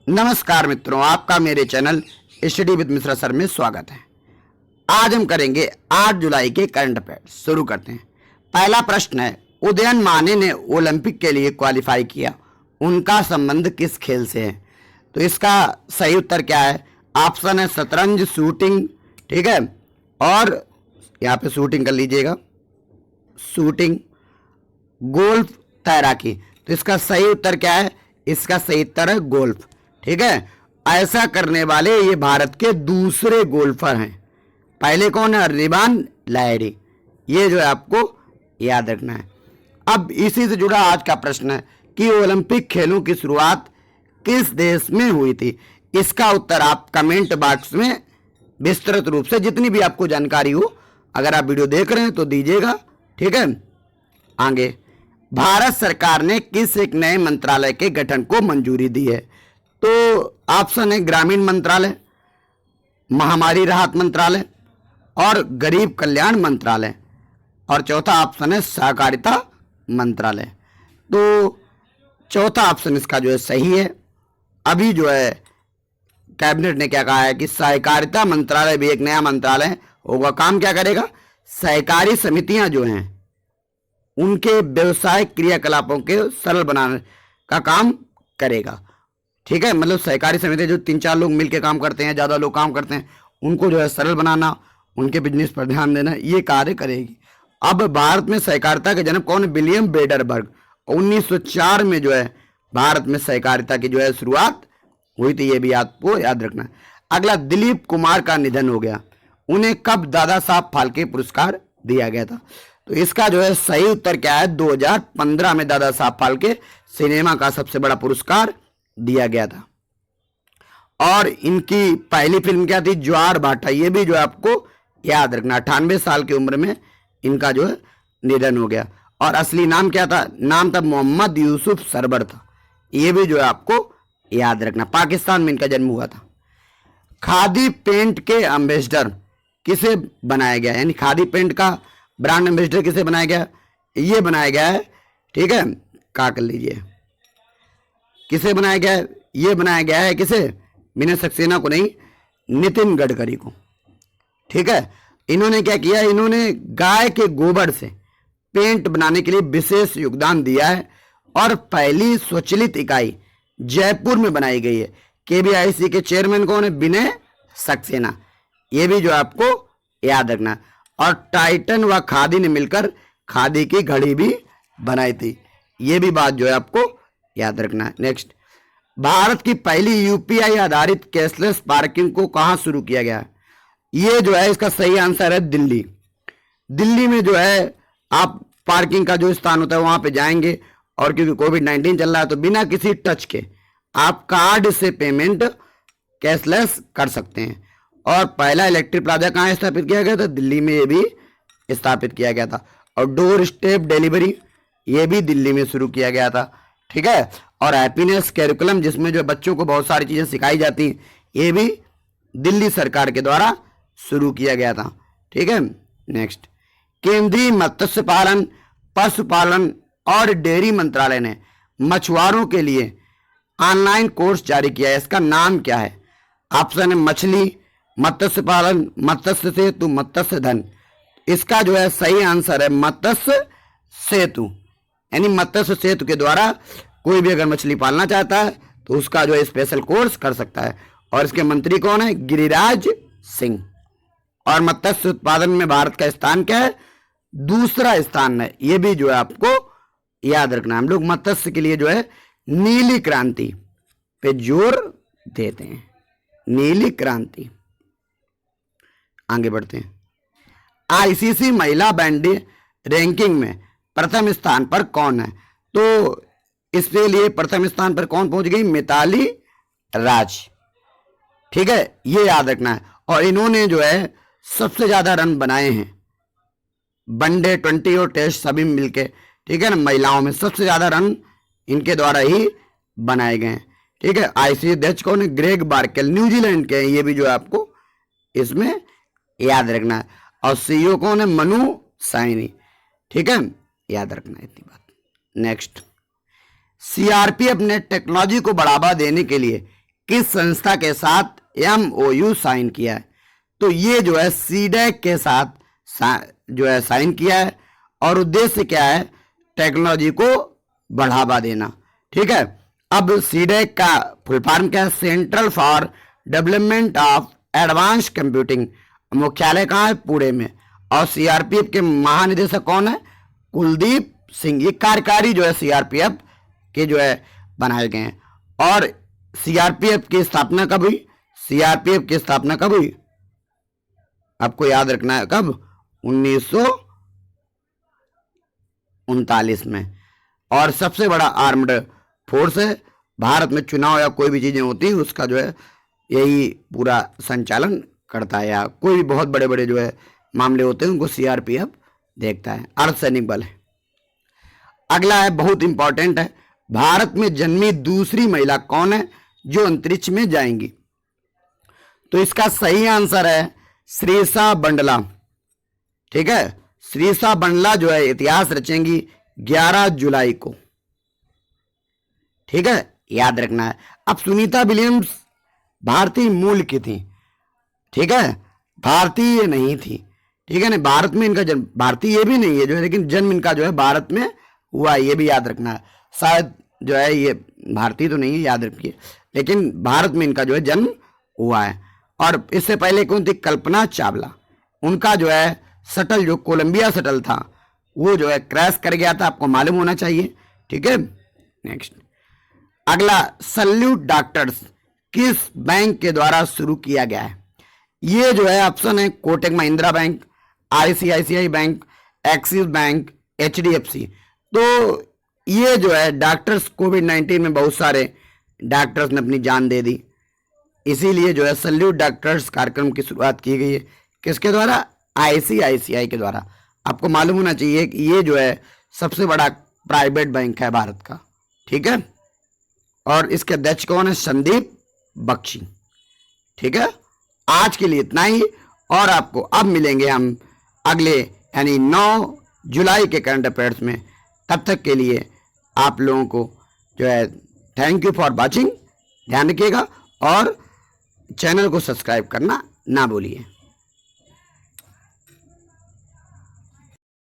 नमस्कार मित्रों, आपका मेरे channel study with Mishra sir में स्वागत है। आज हम करेंगे 8 जुलाई के करंट अफेयर्स। शुरू करते हैं। पहला प्रश्न है, उदयन माने ने ओलंपिक के लिए क्वालिफाई किया, उनका संबंध किस खेल से है? तो इसका सही उत्तर क्या है? ऑप्शन है शतरंज, शूटिंग, ठीक है, और यहाँ पे शूटिंग कर लीजिएगा, शूटिंग, गोल्फ, तैराकी। तो इसका सही उत्तर क्या है? इसका सही उत्तर है गोल्फ। ठीक है, ऐसा करने वाले ये भारत के दूसरे गोल्फर हैं। पहले कौन है? रिवान लाहिड़ी। ये जो है आपको याद रखना है। अब इसी से जुड़ा आज का प्रश्न है कि ओलंपिक खेलों की शुरुआत किस देश में हुई थी? इसका उत्तर आप कमेंट बॉक्स में विस्तृत रूप से जितनी भी आपको जानकारी हो, अगर आप वीडियो देख रहे हैं तो दीजिएगा। ठीक है, आगे, भारत सरकार ने किस एक नए मंत्रालय के गठन को मंजूरी दी है? तो ऑप्शन है ग्रामीण मंत्रालय, महामारी राहत मंत्रालय और गरीब कल्याण मंत्रालय, और चौथा ऑप्शन है सहकारिता मंत्रालय। तो चौथा ऑप्शन इसका जो है सही है। अभी जो है कैबिनेट ने क्या कहा है कि सहकारिता मंत्रालय भी एक नया मंत्रालय होगा। काम क्या करेगा? सहकारी समितियां जो हैं उनके व्यवसायिक क्रियाकलापों के सरल बनाने का काम करेगा। ठीक है, मतलब सहकारी समिति जो 3-4 लोग मिलकर काम करते हैं, ज़्यादा लोग काम करते हैं, उनको जो है सरल बनाना, उनके बिजनेस पर ध्यान देना, ये कार्य करेगी। अब भारत में सहकारिता के जनक कौन? विलियम बेडरबर्ग। 1904 में जो है भारत में सहकारिता की जो है शुरुआत हुई थी। ये भी आपको याद रखना है। अगला, दिलीप कुमार का निधन हो गया, उन्हें कब दादा साहब फाल्के पुरस्कार दिया गया था? तो इसका जो है सही उत्तर क्या है? 2015 में दादा साहब फाल्के सिनेमा का सबसे बड़ा पुरस्कार दिया गया था। और इनकी पहली फिल्म क्या थी? ज्वार भाटा। ये भी जो है आपको याद रखना। 98 साल की उम्र में इनका जो है निधन हो गया। और असली नाम क्या था? नाम था मोहम्मद यूसुफ सरवर था। ये भी जो है आपको याद रखना। पाकिस्तान में इनका जन्म हुआ था। खादी पेंट के एम्बेसडर किसे बनाया गया? यानी खादी पेंट का ब्रांड एम्बेसडर किसे बनाया गया? ये बनाया गया है, ठीक है, क्या कर लीजिए, किसे बनाया गया है? ये बनाया गया है किसे? विनय सक्सेना को नहीं, नितिन गडकरी को। ठीक है, इन्होंने क्या किया? इन्होंने गाय के गोबर से पेंट बनाने के लिए विशेष योगदान दिया है और पहली स्वचालित इकाई जयपुर में बनाई गई है। केबीआईसी के चेयरमैन कौन है? विनय सक्सेना। ये भी जो आपको याद रखना। और टाइटन व खादी ने मिलकर खादी की घड़ी भी बनाई थी। ये भी बात जो है आपको याद रखना है। नेक्स्ट, भारत की पहली यूपीआई आधारित कैशलेस पार्किंग को कहां शुरू किया गया? ये जो है इसका सही आंसर है दिल्ली। दिल्ली में जो है आप पार्किंग का जो स्थान होता है वहां पे जाएंगे, और क्योंकि कोविड-19 चल रहा है तो बिना किसी टच के आप कार्ड से पेमेंट कैशलेस कर सकते हैं। और पहला इलेक्ट्रिक प्लाजा कहाँ स्थापित किया गया था? दिल्ली में ये भी स्थापित किया गया था। और डोर स्टेप डिलीवरी ये भी दिल्ली में शुरू किया गया था। ठीक है, और हैप्पीनेस कैरिकुलम जिसमें जो बच्चों को बहुत सारी चीज़ें सिखाई जाती हैं, ये भी दिल्ली सरकार के द्वारा शुरू किया गया था। ठीक है, नेक्स्ट, केंद्रीय मत्स्य पालन, पशुपालन और डेयरी मंत्रालय ने मछुआरों के लिए ऑनलाइन कोर्स जारी किया है। इसका नाम क्या है? ऑप्शन है मछली, मत्स्य पालन, मत्स्य सेतु, मत्स्य धन। इसका जो है सही आंसर है मत्स्य सेतु। यानी मत्स्य सेतु के द्वारा कोई भी अगर मछली पालना चाहता है तो उसका जो है स्पेशल कोर्स कर सकता है। और इसके मंत्री कौन है? गिरिराज सिंह। और मत्स्य उत्पादन में भारत का स्थान क्या है? दूसरा स्थान है। ये भी जो है आपको याद रखना। हम लोग मत्स्य के लिए जो है नीली क्रांति पे जोर देते हैं। नीली क्रांति। आगे बढ़ते हैं। आईसीसी महिला बैंडी रैंकिंग में प्रथम स्थान पर कौन है? तो इसके लिए प्रथम स्थान पर कौन पहुंच गई? मिताली राज। ठीक है, ये याद रखना है। और इन्होंने जो है सबसे ज्यादा रन बनाए हैं वनडे, 20 और टेस्ट सभी मिलके। ठीक है ना, महिलाओं में सबसे ज्यादा रन इनके द्वारा ही बनाए गए हैं। ठीक है, आईसीसी अध्यक्ष कौन है? ग्रेग बार्केल, न्यूजीलैंड के हैं। ये भी जो है आपको इसमें याद रखना है। और सीईओ कौन है? मनु साइनी। ठीक है, याद रखना है इतनी बात। नेक्स्ट, सीआरपीएफ ने टेक्नोलॉजी को बढ़ावा देने के लिए किस संस्था के साथ MOU साइन किया है? तो ये जो है सीडेक के साथ जो है साइन किया है और उद्देश्य क्या है? टेक्नोलॉजी को बढ़ावा देना। ठीक है, अब सीडेक का फुल फॉर्म क्या है? Central for development of advance computing. मुख्यालय कहाँ है? पुणे में। और CRPF के महानिदेशक कौन है? कुलदीप सिंह। ये कार्यकारी जो है CRPF के जो है बनाए गए हैं। और CRPF की स्थापना कब हुई? CRPF की स्थापना कब हुई? आपको याद रखना है, कब? 1939 में। और सबसे बड़ा आर्म्ड फोर्स है भारत में। चुनाव या कोई भी चीजें होती है उसका जो है यही पूरा संचालन करता है, या कोई भी बहुत बड़े बड़े जो है मामले होते हैं उनको CRPF देखता है। अर्धसैनिक बल है। अगला है, बहुत इंपॉर्टेंट है, भारत में जन्मी दूसरी महिला कौन है जो अंतरिक्ष में जाएंगी? तो इसका सही आंसर है श्रीषा बंडला। ठीक है, श्रीषा बंडला जो है इतिहास रचेंगी 11 जुलाई को। ठीक है, याद रखना है। अब सुनीता विलियम्स भारतीय मूल की थी। ठीक है, भारतीय नहीं थी। ठीक है ना, भारत में इनका जन्म, भारतीय ये भी नहीं है जो है, लेकिन जन्म इनका जो है भारत में हुआ, ये भी याद रखना है। शायद जो है ये भारतीय तो नहीं है, याद रखिए, लेकिन भारत में इनका जो है जन्म हुआ है। और इससे पहले कौन थी? कल्पना चावला। उनका जो है शटल, जो कोलंबिया शटल था, वो जो है क्रैश कर गया था, आपको मालूम होना चाहिए। ठीक है, नेक्स्ट अगला, सैल्यूट डॉक्टर्स किस बैंक के द्वारा शुरू किया गया है? ये जो है ऑप्शन है Kotak Mahindra bank, ICICI bank, axis bank, HDFC। तो ये जो है डॉक्टर्स, कोविड-19 में बहुत सारे डॉक्टर्स ने अपनी जान दे दी, इसीलिए जो है सैल्यूट डॉक्टर्स कार्यक्रम की शुरुआत की गई है। किसके द्वारा? ICICI के द्वारा। आपको मालूम होना चाहिए कि ये जो है सबसे बड़ा प्राइवेट बैंक है भारत का। ठीक है, और इसके अध्यक्ष कौन है? संदीप बख्शी। ठीक है, आज के लिए इतना ही, और आपको अब मिलेंगे हम अगले यानी 9 जुलाई के करंट अफेयर्स में। तब तक के लिए आप लोगों को जो है थैंक यू फॉर वॉचिंग। ध्यान रखिएगा और चैनल को सब्सक्राइब करना ना भूलिए।